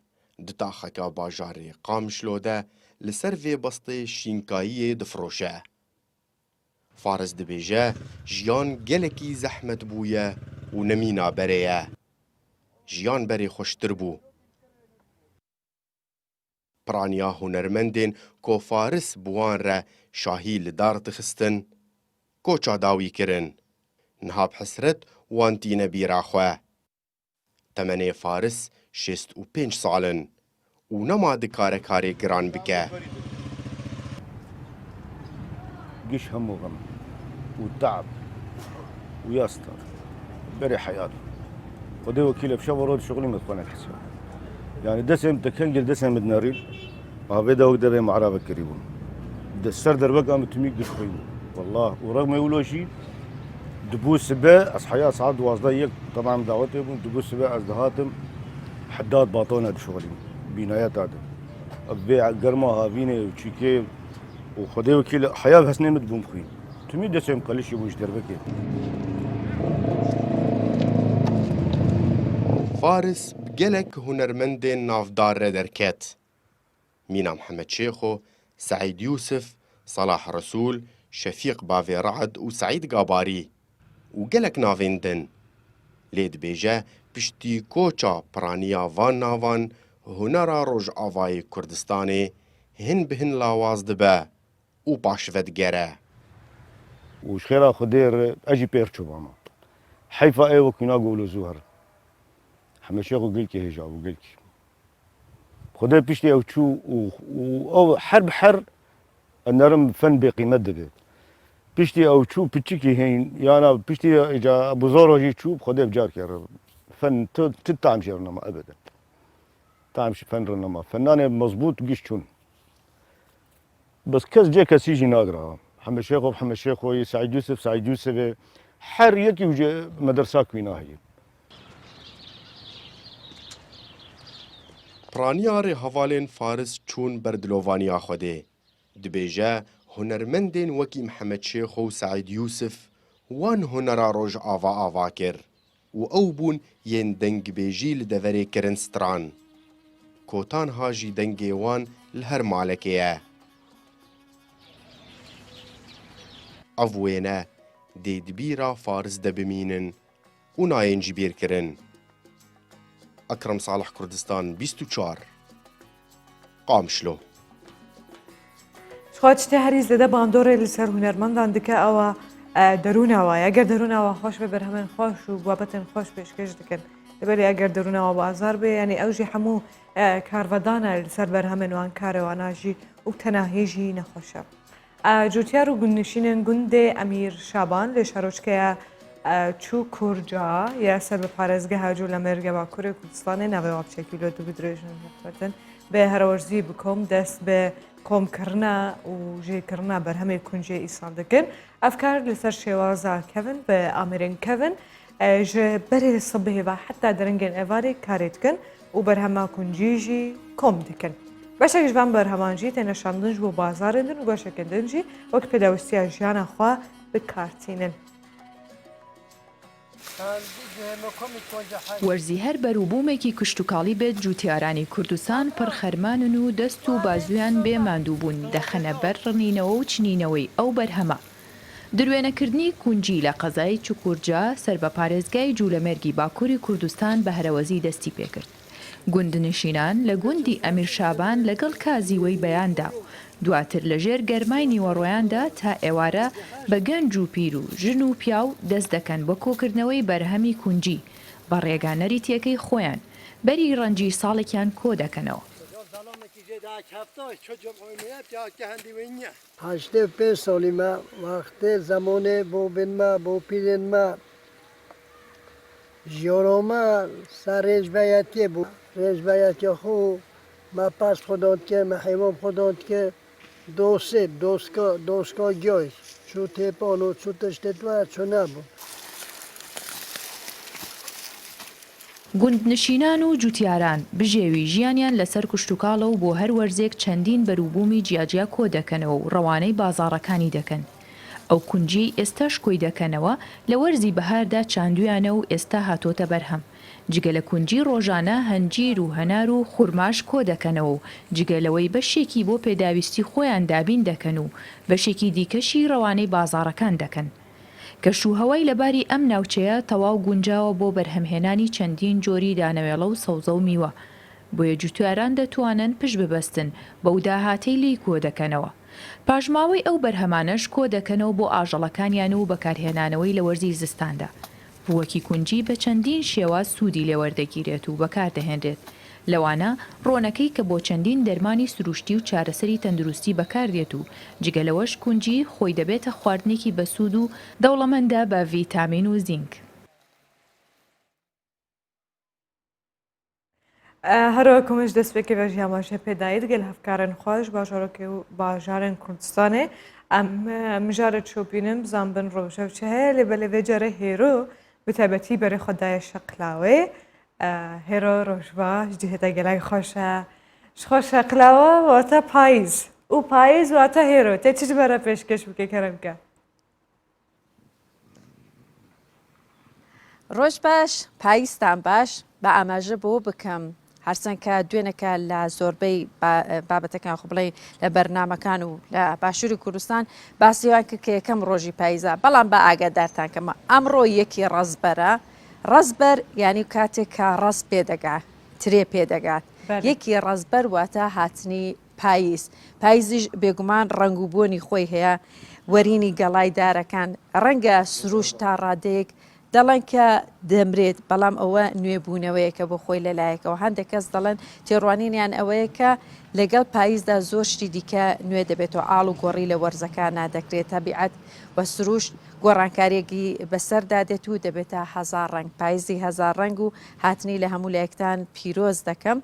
di taxeka bajarê Qamişlo de li ser vê bestê şînkayiyê difroşe. Faris dibêje jiyan gelekî zehmet bûye û nemîna berê ye. Jiyan berê xweştir bû. Piraniya hunermendên ku Faris bi wan re şahî li dar dixistin, koça dawî kirin. Niha bi hesret wan tîne bîra xwe. Temenê Faris 65 salin û nema dikare karê giran bike. قش همو غم وتعب وياسطا بري حياته ودي وكيل في شبرود شغلي متقنع الحساب يعني دسم تكنجل دسم مدنارين هذا وقدر ما عرابك قريبون السردر بقى متميك دشخين والله ورغم يقولوا شيء دبوس سباع أصحياء صعد واصديك طبعا دعوتهم دبوس سباع أزدهاتهم حداد باطونا دشغلين بنايات هذا بيع قرمة هافيني وشيكي وخدي وكيل حياة هسنين متبوم خين تميد دسم قليش يبوش دربكي فارس بقلك هنرمندين نافدار ردركات مينا محمد شيخو سعيد يوسف صلاح رسول شفيق بافي رعد وسعيد قاباري وقلك نافيندن ليد بيجا بشتي كوچا برانيا فان نافان هنرا روج آواي كردستاني هن بهن لاواز دبا و باشفت گره وشخيرا خدير أجي بيرشو باما حيفا ايوه كنا قولوا زوهر حمد شيخو قلكي هجاب وقلكي خدير بشتي او تشو او حرب حر النرم فن بقيمة دبي بشتي او تشو بتشيكي هين يانا بشتي اجا ابو زورو جي تشو خدير بجارك يا فن تتعمش رنما ابدا تعمش فن رنما فنان مظبوط قشتون بس كز جي كسي يجي ناقرا محمد شيخو سعيد يوسف حر يكي وجه مدرسة كويناهي پرانیار هوالین فارس چون بردلوانیا خوده دبیجه هنرمندین وکی محمد شیخ و سعید یوسف وان هنرا روژ آوا کر و او بون ین دنگ بیجی لدوری کرن ستران کوتان هاجی دنگی وان لهر مالکیه اوینه دیدبیرا فارس دبمینن و ناین جبیر کرن أكرم صالح كردستان 24 قامشلو شخواتشتي هريز لده باندوري لسر هنرمندان دكا أو درونا اگر درونا خوش به برهمن خوش و بابتن خوش پیشکش دکن دبلی اگر درونا بازار به یعنی اوجی همو کاروادانا لسر برهمن وان کار واناجی و تناهیجی نخوشه جوتیار و گنشینن گند امیر شابان لشاروچکه چو کرجا یا سر به پارزگاه هجول امرگه با کره کردستان نوی آبچه کیلو دو بدرشن مختلفن به هر ورزی بکم دست به کم کرنا و جی کرنا بر همه کنجه ایسال دکن افکار لسر شوازا کون به آمرین کون جه بری صبحی و حتی درنگن اواری کارید کن و بر همه کنجی جی کم دکن باشک جوان بر همانجی تنشاندنج و بازارندن و باشکندنجی وقت پداوستی جیان خواه بکارتینن وەرزی هەر بەرووبوومێکی کشتتوکاڵی بێت جووتیارانی کوردستان پڕخەرمانن و دەست و بازویان بێ ماندوو بوون دەخەنە بەر ڕنینەوە و چنینەوەی ئەو بەرهەمە. دروێنەکردنی کونجی لە قەزای چوکورجا سەر بە پارێزگای جوولەمێرگی باکووری کوردستان بە هەرەوەزی دەستی پێکرد. گوندنشینان لە گوندی ئەمیر شابان لەگەڵ کازیوەی بەیاندا و دواتر لەژێر گەرمای نیوەڕۆیاندا تا ئێوارە بە گەنج و پیر و ژن و پیاو دەست دەکەن بە کۆکردنەوەی بەرهەمی کونجی بە ڕێگانەری تێکەی خۆیان بەری ڕەنجی ساڵێکیان کۆ دەکەنەوە. هەشتێ پێ ساڵیمە وەختێ زەمانێ بۆ بنمە بۆ پیرێنمە ژیۆرۆمە سەر ڕێژبەیەتێ بوو ڕێژبەیەتە خۆ ما پاس خودات که ما حیوان خودات که دوسکا گیاش چو تیپان و چو تشتت و چو نبود گوندنشینان و جوتیاران بژێوی ژیانیان لەسەر کشتتوکاڵە و بۆ هەر وەرزێک چەندین بەرووبوومی جیاجیا کۆ دەکەنەوە و ڕەوانەی بازاڕەکانی دەکەن. ئەو کونجی ئێستاش کۆی دەکەنەوە لە وەرزی بەهاردا چاندویانە و ئێستا هاتۆتە بەرهەم. جگە لە کونجی ڕۆژانە هەنجیر و هەنار و خوورماش کۆ دەکەنەوە و جگەلەوەی بەشێکی بۆ پێداویستی خۆیان دابین دەکەن و بەشێکی دیکەشی ڕەوانەی بازاڕەکان دەکەن. کەشوهەوای لەباری ئەم ناوچەیە تەواو گونجاوە بۆ بەرهەمهێنانی چەندین جۆری دانەوێڵە و سەوزە و میوە. بۆیە جوتیاران دەتوانن پشت ببەستن بەو داهاتەی لی کۆ دەکەنەوە. پاژماوەی ئەو بەرهەمانەش کۆ دەکەنەوە بۆ ئاژەڵەکانیان و بەکارهێنانەوەی لە وەرزی زستاندا. وەکی کونجی بە چەندین شێواز سوودی لێوەردەگیرێت و بەکاردەهێنرێت لەوانە ڕۆنەکەی کە بۆ چەندین دەرمانی سروشتی و چارەسەری تەندروستی بەکاردێت و جگەلەوەش کونجی خۆی دەبێتە خواردنێکی بەسوود و دەوڵەمەندە بە ڤیتامین و زینک. هەروەکومش دەست پێکە بە ژیاماژە پێدایت گەل هەفکارن خۆش باژارۆکی و باژارن کوردستانê ئەم مژارە چۆپینم زانبن ڕۆژەوچە هەیە لێ بە لێvê جارە هێرۆ bi taybetî berê xwe daye şeqlawê hêro roj baş cihêta gelek xweş e ji xwe şeqlawe wate payîz û payîz wate hêro tê çi ji me re pêşkeş bike keremke ڕۆژ باش پاییزتان باش بە ئاماژە بۆ بکەم هەرچەندکە دوێنێکە لە زۆربەی بابەتەکان خو بڵێ لە بەرنامەکان و لە باشووری کوردستان باسییان کرد کە یەکەم ڕۆژی پاییزە بەڵام بە ئاگادارتان کەمە ئەمڕۆ یەکی ڕەزبەرە ڕەزبەر ینی کاتێک کە ڕەز پێدەگات ترێ پێدەگات یەکی ڕەزبەر واتە هاتنی پاییز پاییزیش بێگومان ڕنگ و بۆنی خۆی هەیە وەرینی گەڵای دارەکان ڕەنگە سروش تا ڕادەیەک دەڵێن کە دەمرێت بەڵام ئەوە نوێبوونەوەیە کە بۆ خۆی لەلایەکەوە هەندێک کەس دەڵێن تێڕوانینیان ئەوەیە کە لەگەڵ پاییزدا زۆر شتی دیکە نوێ دەبێتەوە ئاڵ و گۆڕی لە وەرزەکان نادەکرێت تەبیعەت وە سروش گۆڕانکاریەکی بەسەردا دێت و دەبێتە هەزار ڕنگ پاییزی هەزار ڕنگ و هاتنی لە هەموو لایەکتان پیرۆز دەکەم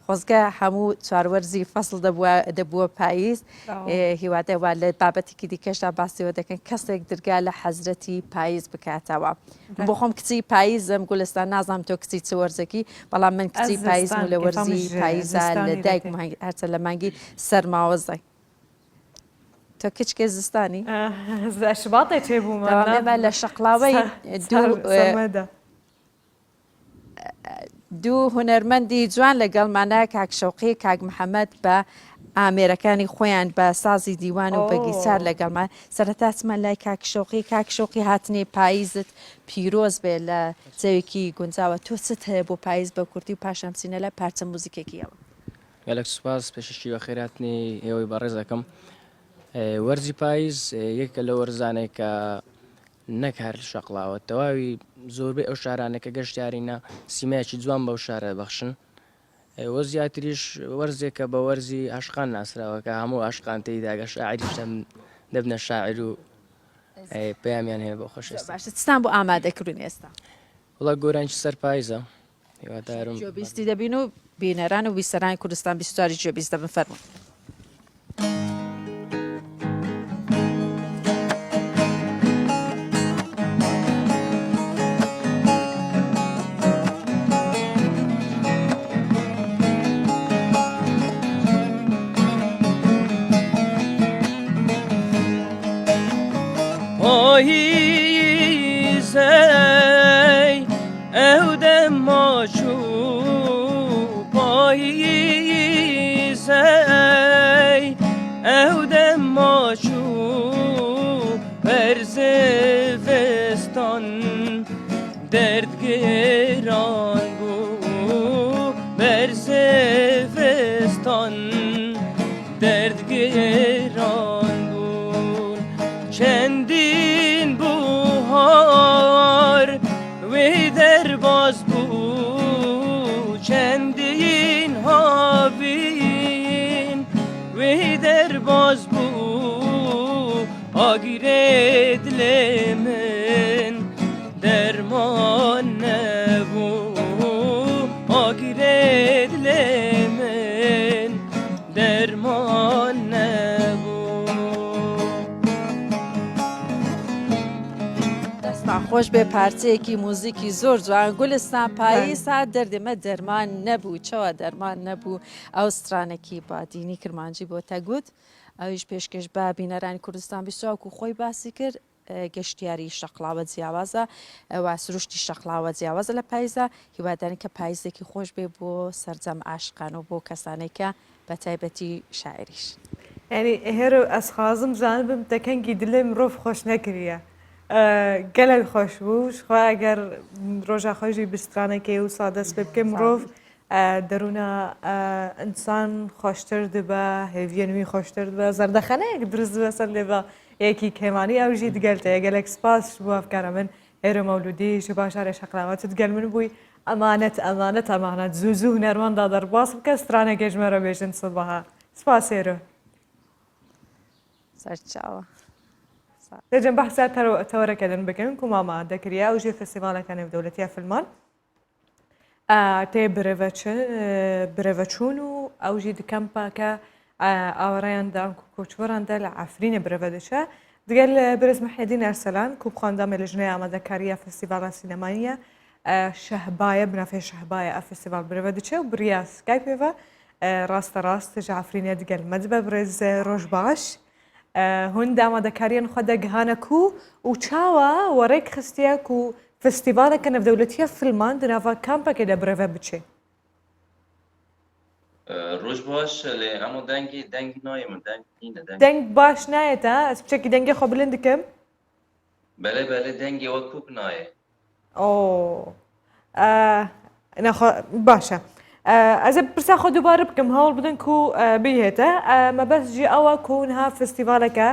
خۆزگە هەموو چواروەرزی فەسڵ دەبووە پاییز هیوادەوە لە بابەتێکی دیکەشدا باسیەوە دەکەن کەسێک دەرگا لە حەزرەتی پاییز بکاتەوە بۆ خۆم کچی پاییزم گولستان نازانم تۆ کچی چ وەرزێکی بەڵام من کچی پاییزم لە وەرزی پاییزە لە دایک هەرچە لە مانگی سەرماوەزای تۆ کچکێ زستانی شباتێ چێبوومە لە شەقلاوەی دوو هونەرمەندی جوان لەگەڵمانە کاکشەوقی کاک محەممەد بە ئامێرەکانی خۆیان بە سازی دیوان و بەگیسار لەگەڵمان سەرەتاچمان لای کاکشۆقی هاتنێ پاییزت پیرۆز بێ لە جەوێکی گونجاوە تۆ چت هەیە بۆ پاییز بە کورتی و پاشەمچینە لە پارچە موزیکێکیەوە گەلک سوپاس پێششی بە خێراتنی ئێوەی بەڕێزەکەم وەرزی پاییز یەکە لە وەرزانێک کە نەکار شەقلاوە تەواوی زۆربەی ئەو شارانێکە گەشتیارینە سیمایکی جوان بەو شارە بەخشن وە زیاتریش وەرزێکە بە وەرزی عاشقان ناسراوەکە هەموو عاشقان تێیداگە شاعریش دەبنە شاعر و پەیامیان هەیە بۆ خۆشستان بۆ ئامادەکردن ئێستا وڵا گۆرانکی سەر پاییزە هیوادارم جۆبیستی دەبین و بینەران و بیسەرانی کوردستان 24 جۆبیست دەبن فەرموون پاییزی او دماشو پاییزی او دماشو برزوستان دردگران بو برزوستان دردگران بو چندین بوهار و در باز بو چندین هاوین و در باز بو آگیره دل من درمان نبو آگیره دل من درمان نبو خۆش بێ پارچەیەکی موزیکی زۆر جوان گولستان پاییز هات دەردێمە دەرمان نەبوو چەوە دەرمان نەبوو ئەو سترانێکی بادینی کرمانجی بۆ تەگوت ئەویش پێشکەش بە بینەرانی کوردستان بیستواکو خۆی باسی کرد گەشتیاری شەقلاوە جیاوازە وا سروشتی شەقلاوە جیاوازە لە پاییزە هیوادانی کە پاییزێکی خۆش بێ بۆ سەرجەم عاشقان و بۆ کەسانێکە بە تایبەتی شاعریش یعنی هێرو ئەس خازم زانبم دەکەنگی دلێ مرۆڤ خۆش نەکریە gelek xweş bû ji xwe eger roja xwe jî bi stranekê û sadest pê bike mirov derûna insan xweştir dibe hêviyên wî xweştir dibe zerdexeneyek diriz dibe ser lêva yekî kêmanî ew jî digel te gelek spas ji bo hevkara min êro mewlûdî ji bajarê şeqlawa tu digel min bûyî ئەمانەت زوو هونەرمەندا دەرباس بکە سترانێکی ژمێرە بێژن سبەها سپاسێرە سەرچاوە دەجم بەحسا تەوەرەکەدن بکەن کو ماما دەکریا و ژێ فستیڤالەکە نێودەوڵەتیە فیلمان تێ برەڤەچوون و ئەوژی دکەمپاکە ئاوەڕیاندا کۆچوەراندا لە ئافرینە برەڤە دەچە دیگەل برز محێدین ئەرسەلان کو بخواندامە لە ژنەی ئامادەکاریە فستیڤالە سینەماییە شەهبایە بنافێ شەهبایە ئە فستیڤال برەڤە دەچێ و بریا سکایپێڤە ڕاستە ڕاست ژە ئافرینە دیگەل مەدبە برز ڕۆژ باش هون ئامادەکاریان خۆ دەگەهانە کو و چاوە وەڕێک خستیە و فستیڤالێکە نەودەوڵەتیە فیلمان دناڤە کامپەکە لە برەڤە بچێ ڕۆژ باش لێ ئەمە دەنگی نایە من دەنگ باش نایەتە ئەس بچێکی دەنگی خۆ بلند دکەم بەلێ دەنگی وە کوک نایە باشە ئەزە پرسا خۆ دووبارە بکەم هەوڵ بدەن و بهێتە مەبەسجی ئەوە کۆنها فستیڤالەکە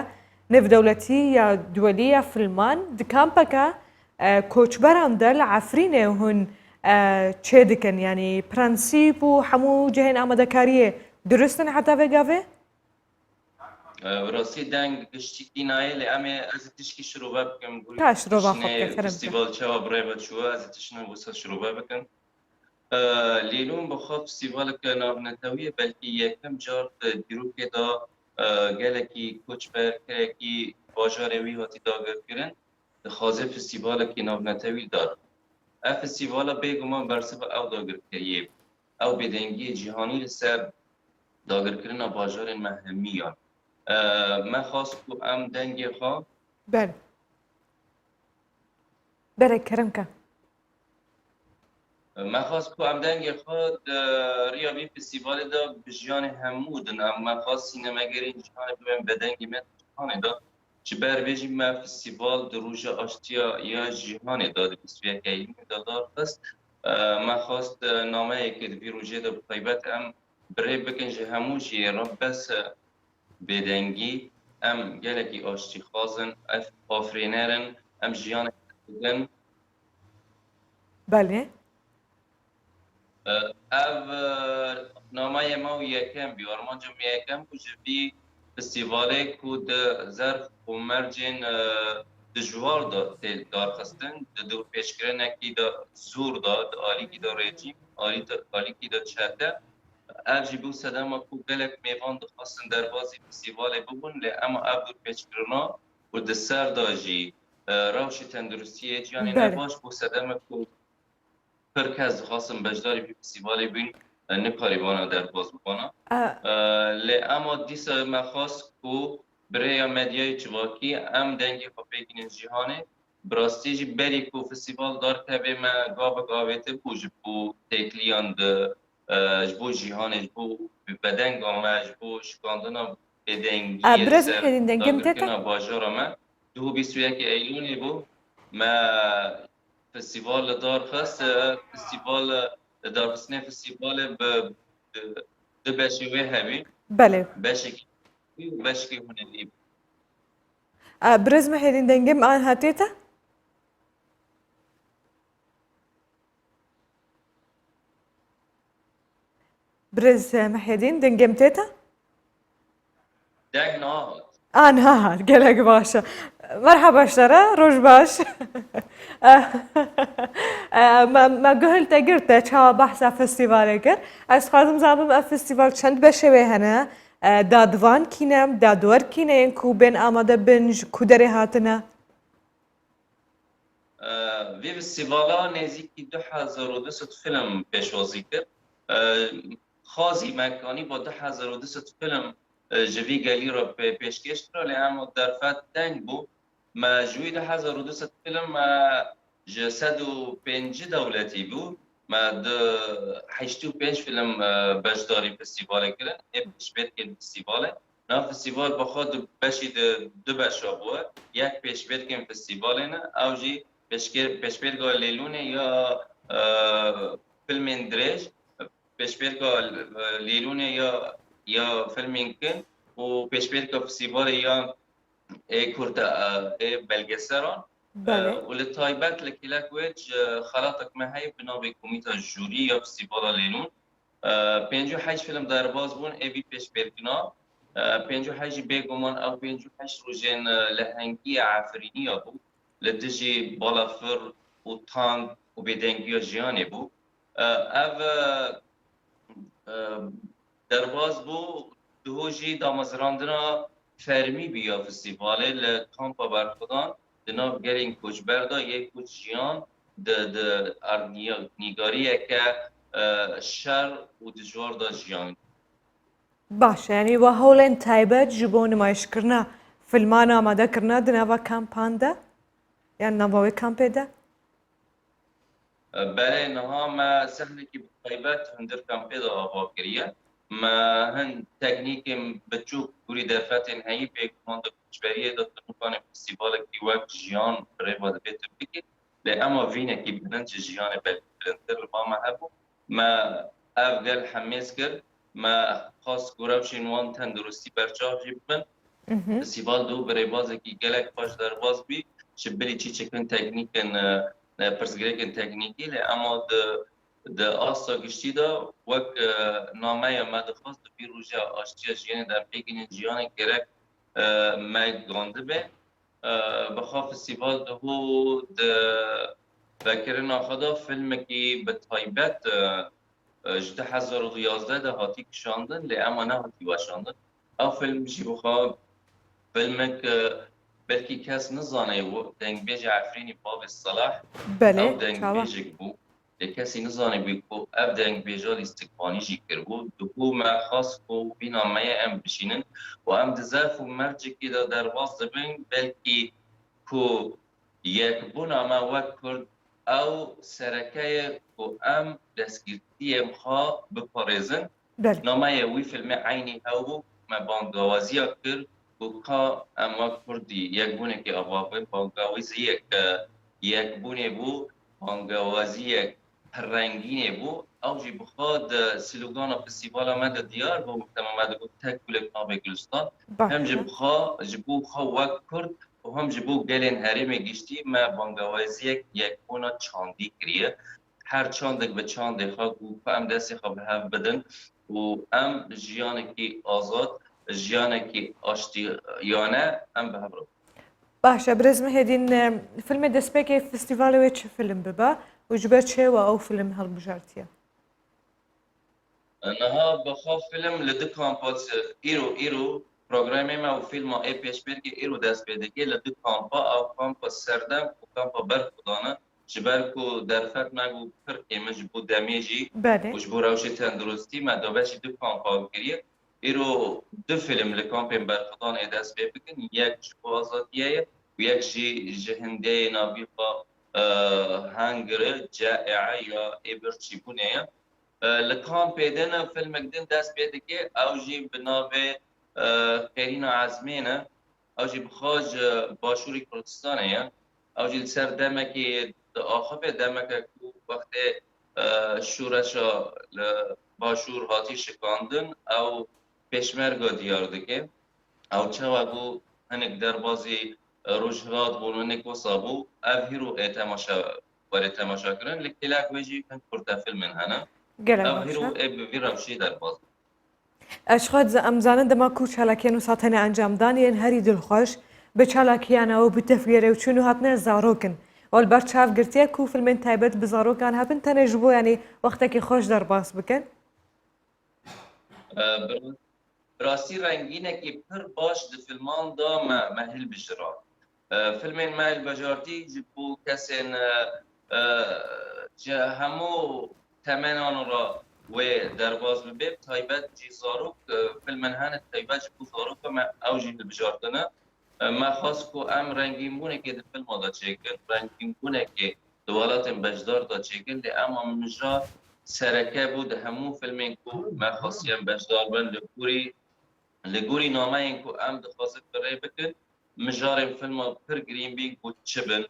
نێودەوڵەتی یا دووەلی یا فیلمان دکامپەکە کۆچبەرامدە لە عفرینێ هون چێ دکەن ینی پرەنسیپ و هەموو جەهێن ئامادەکاریە درستن حتا vêgavê ڕاستی دەنگ گشتێکی نایە لێ ئەمێ ئەز تشکی شروع بکەم فستیڤال چاوە بڕێبە چووە ئەز تشنە بۆسە شروع بکەن لێلوم بەخوا فستیڤالێکە ناونەتەویە بەلکی یەکەم جار دیرۆکێدا gelekî koçberkerekî bajarê wî hatî dagirkirin dixwaze festîvalekî navnetewî dar. Ev festîvala bêguman bersiva ew dagirkeriyê ew bêdengiyê cîhanî li ser dagirkirina bajarên me hemiyan. Me xas ku em dengê xwe berek kerimke. Me xas ku em dengê xwe riya vî festîvalê da bi jiyanê hemû din em me xas sînemegerên cîhanê bibên bi dengê me cîhanê da ji ber vê jî me festîval di rûja aştiya ya cîhanê da di bîstûyeka îlmî da dar xist me xast nameyekê di vî rûjê de bi taybet em birê bikin ji hemû jîran bes bêdengî em gelekî aştîxwazin ev afrênerin em jiyanê din Belê ev namaya me û yekem bî armanca me yekem ku ji vî festîvalê ku di zerf û mercên dijwar da tê darxistin di dû pêşkirinekî da zûr da di alîkî da rejîm alîkî da çete ev jî bû sedema ku gelek mêvan dixwastin derbasî festîvalê bibûn lê em ev dû pêşkirina û di ser da jî rewşê tenduristiyê ciyanê ne baş bû sedema ku pir kes dixwastin beşdarî vî festîvalê bîn nikarîbana derbas bibana lê ema dîsa me xwast ku birêya medyayê civakî em dengê xwe pêkinin cîhanê bi rastî jî berî ku festîval dar tevê me gavek avêtir bû ji bo têkiliyan ji bo cîhanê ji bo bedenga me ji bo şikandina bêdengiyê bajara me duh bîstûyekê Eylûlê bû me festîval li dar xist festîval darxistinê festîvalê di beşê wê hebî beşekî beşekî hunebî Birez mehêdîn dengê me an hatê te Birez mehêdîn dengê tê te deng nahat نهار gelek baş e merheba şere roj baş me guhil te gir te çawa behsa festîvalê kir ez xwazim zabim ev festîval çend beşê wê hene dadvan kînem dadwer kîneyên ku bên amade bin ji ku derê hatine vê festîvala nêzîkî 2200 film pêşwazî kir xazî mekanî bo 2200 film ji vî gelî re pêşkêş kira lê em derfet deng bû me ji wî 2200 film me ji 105 dewletî bû me di 85 film beşdarî festîvalê kirin ê pêşbêrkên festîvalê nav festîval bixwe di beşî di beşa bûye yek pêşbêrkên festîvalê ne ew jî pêşbêrka lêlûnê ya filmên dirêj pêşbêrka lêlûnê ya filmên kin û pêşbêrka festîvalê ya ê kurta ê belgeseran بله وللتايبات لكلاك ويج خلاطك ما هي بنابي كوميتا جوري يا فستيفالا لينون بينجو حاج فيلم دارباز بون ابي بيش بيركنا بينجو حاج بيغومان او بينجو حاج روجين لهنگي عفريني ابو لدجي بالافر وطانك وبيدنگي جياني بو اف دارباز بو دهوجي دامزراندنا فرمی بیا فستیوال لکامپا برخدان دناف گرین کوچبردا یک کوچیان د نیگاریه که شر و دجوار دا جیان باشه یعنی و هولن تایبەت ji بۆ نمایشکردنا فیلمان ئامادەکردنا دناوە کامپاندا یان ناوەوەی کامپێدا بله نها ما سهلکی بطایبت هندر کامپیدا آوا کریه ما هن تکنیک بچوک گوری درفتین هایی بیگمان دا کچبریه دا تنوکان فستیوال کی وقت جیان برای باید بیت بکی لی اما وینه کی بلند جیان بلندر با ما هبو ما افگل حمیز کرد ما خاص گروشین وان تندرستی برچاو جیبن فستیوال دو برای بازه کی گلک باش در باز بی شبلی چی چکن تکنیکن پرسگریکن تکنیکی لی اما د آستا گشتی دا وک نامه ما دخواست بی روژه آشتی جیان در پیگین جیان گرک ما گانده به بخواه فستیوال دهو بکرین آخدا فیلم کی به تایبت 2011 ده هاتی کشاندن لی اما نه هاتی وشاندن او فیلم جی بخواه فیلم که بلکی کس نزانه و دنگ بیج عفرینی باب صلاح بله او دنگ بیج بو کسی نزانه بی کو اف دنگ بیجال استقبانی جی کربو دو ما خاص کو بینا مایه ام بشینن و ام دزاف و مرجی که در باز دبین بلکی کو یک بونا ما وک کرد او سرکه کو ام دستگیرتی ام خواه بپارزن نامه وی فیلم عینی هاو ما بانگوازی کرد و که اما کردی یک بونه که آوابه بانگوازی یک بونه بو بانگوازی رنگینه بو او جی بخواد سلوگان فستیوال آمد دیار با محتمه آمد بود تکل نام گلستان هم جبو خواه وک کرد و هم جبو گلین حریم گشتی ما بانگوازی یک بونا چاندی کریه هر چاندک به چاندی خواه گو که ام دستی خواه به هف بدن و ام جیانکی آزاد جیانکی آشتیانه ام به هف رو باشه برزمه هدین فیلم دسپیک فستیوال و چه فیلم ببا و جبر چه و او فیلم هالبجارتیه نها بخواه فیلم لده کامپاس ایرو پروگرامی ما و فیلم ای پیش بیر که ایرو دست بیده که لده کامپا او کامپا سردم و کامپا برخودانه جبر کو درفت مگو پر ایمج بو دمیجی و جبو روشی تندرستی ما دوبشی دو کامپا گریه ایرو دو فیلم لکامپین برخودان ای دست بیر بکن یک جبو آزادیه و یک جهنده نابیقا هنگره جائعه یا ایبرچی بونه لکان پیدن فیلم اگدن دست بیده که اوجی بنابه قیرین عزمینه اوجی بخواج باشوری کردستانه اوجی سر دمکی آخفه دمکی وقت شورشا باشور هاتی شکاندن او پیشمرگا دیار دکه او چه وگو هنک در بازی روشهات بونونک و صابو او هیرو وری تماشا کرن لکلاک ویجی کن کرده فیلم هنه او هیرو بی روشی در باز اشخاص امزانن دما کو چالاکیان و ساتنه انجام دانین هری دلخوش به چالاکیان او به تفگیره و چونو هاتنه زاروکن وال برچاف گرتیه کو فیلم تایبت بزاروکان هبن تنجبو یعنی وقتی که خوش در باز بکن براستی رنگینه که پر باش د فیلمان دا محل بشرا فیلمین محل بجارتی جبو کسین جه همو تمنان را و در باز ببیب تایبت جی زاروک فیلمن هن تایبت جبو زاروک ما اوجی بجارتنه ما خواست کو ام رنگین بونه که د فیلم دا چکن رنگین بونه که دوالات بجدار دا چکن لی اما مجرا سرکه بود همو فیلمین کو ما خواستیم بجدار بند لگوری نامه این کو ام دخواست برای بکن مجارم فیلم پر گرین بین کو چبن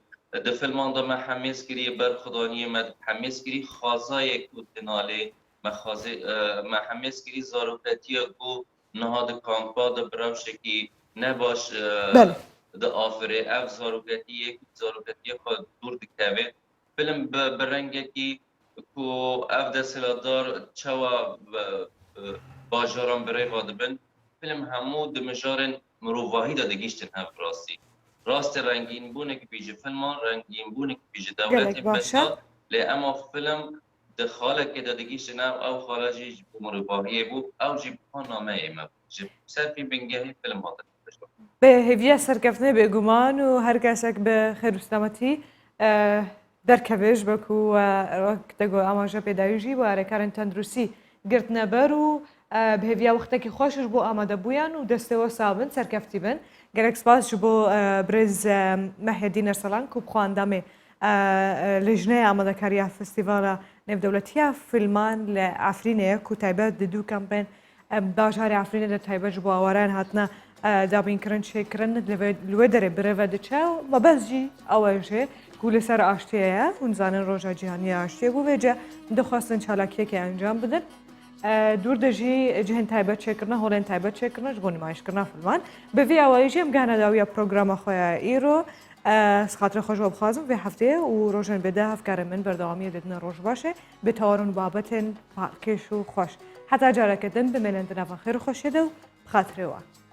د فیلمان دا ما حمیز کری برخدانی ما حمیز کری خوازای کو دناله ما حمیز کری زاروکتی کو نهاد کامپا دا براوشه کی نباش د ئافرێ ئەv زارۆکەتیەک زارۆکەتیە خۆ دوور دکەوێت فیلم بە ڕەنگێکی کو ئەv دەسەڵاتدار چاوا باژاران birêva dibin فیلم هەموو di mijarên mirovahî de digîştin hev rastî rastî rengînbûnekî bî ji filman rengînbûnekî bî ji dewletê beda lê ema film di xalekê de digîştin ew xale jî ji bo mirovahiyê bû ew jî biha nameyê me ji ser fî bingehî film hatin به هێویە سەرکەوتنێ بێگومان و هەر کەسێک بە خێروستەمەتی دەرکەوێژ بەکو دەگۆ ئاماژە پێداویژی بۆ ئارێکارن تەندروستی گرتنەبەر و بهێویە وەختێکی خۆشش بۆ ئامادەبوویان و دەستەوە سابن سەرکەفتی بن گەلێک سپاس بۆ برێز مەهێدی نەرسەڵان و بخواندامێ لژنەیە ئامادەکاریە فستیڤالە نێودەوڵەتیە فیلمان لە ئافرینەیە و تایبەت دوو کەمپێن باژاری ئافرینە لە تایبەت بۆ ئاواران هاتنە دابینکردن شێکردن لێ دەرێ برێڤە دەچە و بەزجی ئەوەژێ و لەسەر ئاشتەیە هونزانن ڕۆژە جیهانی ئاشتێ بوو بێجە دەخواستن چالاکیەکی ئەنجام بدن دوور دەژی جهێن تایبەت چێکردنە هۆڵێن تایبەت چێکردنەش بۆ نمایشکردنا فیلمان بەڤێ ئەوەیژی ئەم گانەداویە پرۆگرامە خۆیان ئیرۆ خاطر خۆشەوە بخوازم vê hefteyê û rojên bêde hevkarên min berdewamiye didine roj baş e bi tawarûn babetên kêş û xweş heta careke din bimênin di nava xêr xweşê de û bi xatirê wan.